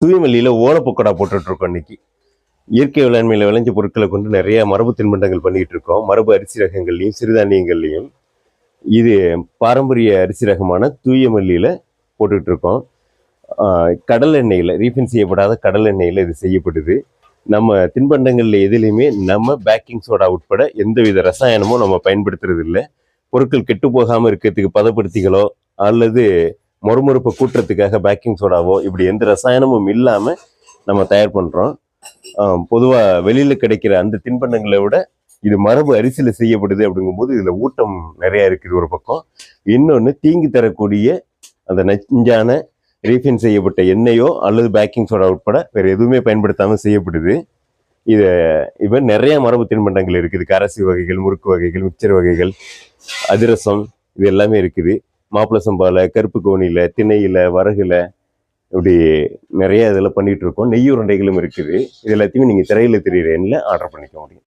தூயமல்லியில ஓலப்பக்கோடா போட்டுட்டு இருக்கோம் இன்னைக்கு. இயற்கை வேளாண்மையில விளைஞ்ச பொருட்களை கொண்டு நிறைய மரபு தின்பண்டங்கள் பண்ணிட்டு இருக்கோம். மரபு அரிசி ரகங்கள்லையும் சிறுதானியங்கள்லையும் இது பாரம்பரிய அரிசி ரகமான தூயமல்லியில போட்டுட்டு இருக்கோம். கடல் எண்ணெயில் ரீஃபைன் செய்யப்படாத கடல் எண்ணெயில் இது செய்யப்படுது. நம்ம தின்பண்டங்கள்ல எதுலையுமே நம்ம பேக்கிங் சோடா உட்பட எந்தவித ரசாயனமும் நம்ம பயன்படுத்துறது இல்லை. பொருட்கள் கெட்டு போகாமல் இருக்கிறதுக்கு பதப்படுத்திகளோ அல்லது மொறுமொறுப்பை கூட்டுறதுக்காக பேக்கிங் சோடாவோ இப்படி எந்த ரசாயனமும் இல்லாமல் நம்ம தயார் பண்ணுறோம். பொதுவாக வெளியில் கிடைக்கிற அந்த தின்பண்டங்களை விட இது மரபு அரிசியில் செய்யப்படுது அப்படிங்கும்போது இதில் ஊட்டம் நிறையா இருக்குது ஒரு பக்கம். இன்னொன்று தீங்கு தரக்கூடிய அந்த நஞ்சான ரீஃபைன் செய்யப்பட்ட எண்ணெயோ அல்லது பேக்கிங் சோடா உட்பட வேறு எதுவுமே பயன்படுத்தாமல் செய்யப்படுது. இப்போ நிறைய மரபு தின்பண்டங்கள் இருக்குது. கரசி வகைகள், முறுக்கு வகைகள், மிக்சர் வகைகள், அதிரசம், இது எல்லாமே இருக்குது. மாப்பிள சம்பால, கருப்பு கோணியில், திணையில், வரகுல, இப்படி நிறைய இதில் பண்ணிகிட்டு இருக்கோம். நெய் உருண்டைகளும் இருக்குது. இது எல்லாத்தையுமே நீங்கள் திரையில் தெரிகிற எண்ணில் ஆர்டர் பண்ணிக்க முடியும்.